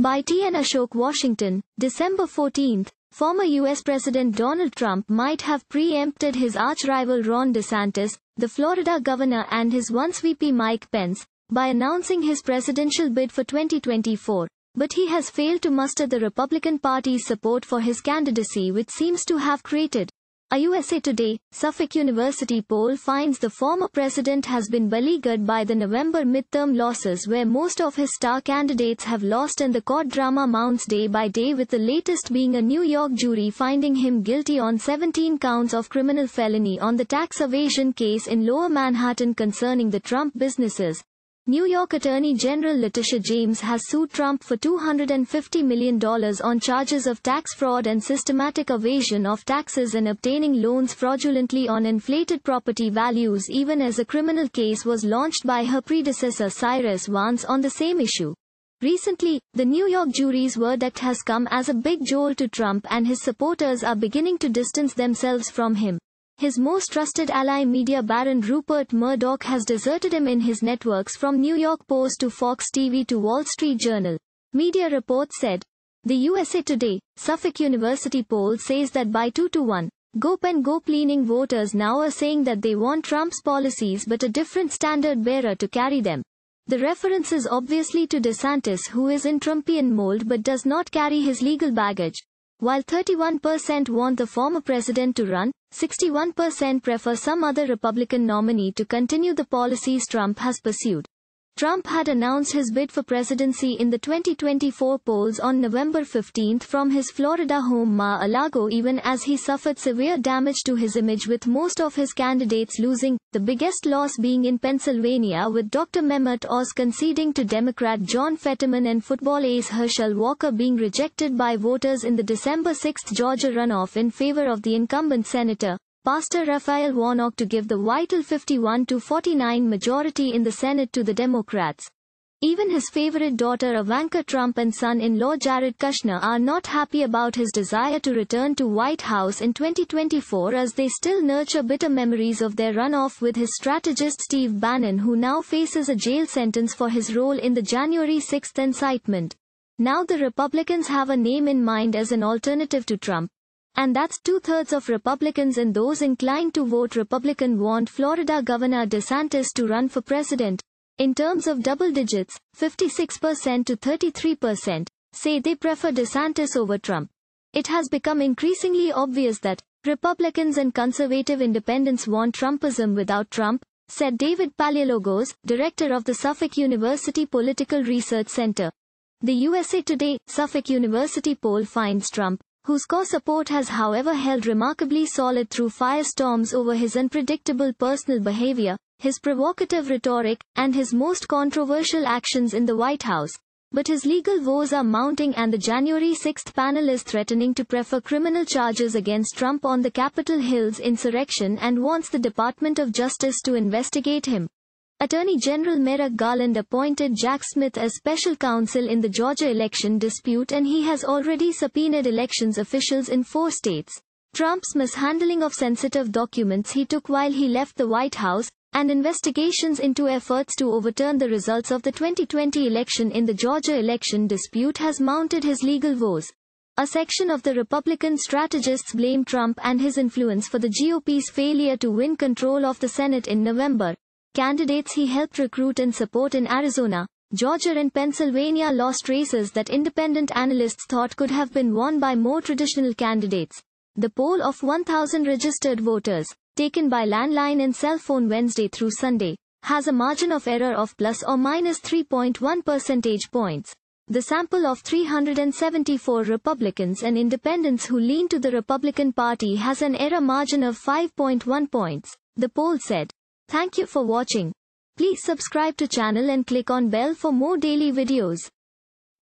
By T.N. Ashok, Washington, December 14. Former U.S. President Donald Trump might have preempted his arch-rival Ron DeSantis, the Florida governor, and his once VP Mike Pence, by announcing his presidential bid for 2024. But he has failed to muster the Republican Party's support for his candidacy, which seems to have created a USA Today, Suffolk University poll finds the former president has been beleaguered by the November midterm losses, where most of his star candidates have lost, and the court drama mounts day by day, with the latest being a New York jury finding him guilty on 17 counts of criminal felony on the tax evasion case in Lower Manhattan concerning the Trump businesses. New York Attorney General Letitia James has sued Trump for $250 million on charges of tax fraud and systematic evasion of taxes and obtaining loans fraudulently on inflated property values, even as a criminal case was launched by her predecessor Cyrus Vance on the same issue. Recently, the New York jury's verdict has come as a big jolt to Trump, and his supporters are beginning to distance themselves from him. His most trusted ally, media baron Rupert Murdoch, has deserted him in his networks, from New York Post to Fox TV to Wall Street Journal. Media reports said. The USA Today, Suffolk University poll says that by 2-1, Go Pen Go leaning voters now are saying that they want Trump's policies but a different standard bearer to carry them. The reference is obviously to DeSantis, who is in Trumpian mold but does not carry his legal baggage. While 31% want the former president to run, 61% prefer some other Republican nominee to continue the policies Trump has pursued. Trump had announced his bid for presidency in the 2024 polls on November 15 from his Florida home Mar-a-Lago, even as he suffered severe damage to his image, with most of his candidates losing, the biggest loss being in Pennsylvania, with Dr. Mehmet Oz conceding to Democrat John Fetterman and football ace Herschel Walker being rejected by voters in the December 6 Georgia runoff in favor of the incumbent Senator, Pastor Raphael Warnock, to give the vital 51-49 majority in the Senate to the Democrats. Even his favorite daughter Ivanka Trump and son-in-law Jared Kushner are not happy about his desire to return to White House in 2024, as they still nurture bitter memories of their runoff with his strategist Steve Bannon, who now faces a jail sentence for his role in the January 6 incitement. Now the Republicans have a name in mind as an alternative to Trump. And that's 2/3 of Republicans, and those inclined to vote Republican want Florida Governor DeSantis to run for president. In terms of double digits, 56% to 33% say they prefer DeSantis over Trump. It has become increasingly obvious that Republicans and conservative independents want Trumpism without Trump, said David Paleologos, director of the Suffolk University Political Research Center. The USA Today, Suffolk University poll finds Trump, whose core support has however held remarkably solid through firestorms over his unpredictable personal behavior, his provocative rhetoric, and his most controversial actions in the White House. But his legal woes are mounting, and the January 6 panel is threatening to prefer criminal charges against Trump on the Capitol Hill's insurrection and wants the Department of Justice to investigate him. Attorney General Merrick Garland appointed Jack Smith as special counsel in the Georgia election dispute, and he has already subpoenaed elections officials in 4 states. Trump's mishandling of sensitive documents he took while he left the White House, and investigations into efforts to overturn the results of the 2020 election in the Georgia election dispute has mounted his legal woes. A section of the Republican strategists blame Trump and his influence for the GOP's failure to win control of the Senate in November. Candidates he helped recruit and support in Arizona, Georgia and Pennsylvania lost races that independent analysts thought could have been won by more traditional candidates. The poll of 1,000 registered voters, taken by landline and cell phone Wednesday through Sunday, has a margin of error of plus or minus 3.1 percentage points. The sample of 374 Republicans and independents who lean to the Republican Party has an error margin of 5.1 points, the poll said. Thank you for watching. Please subscribe to channel and click on bell for more daily videos.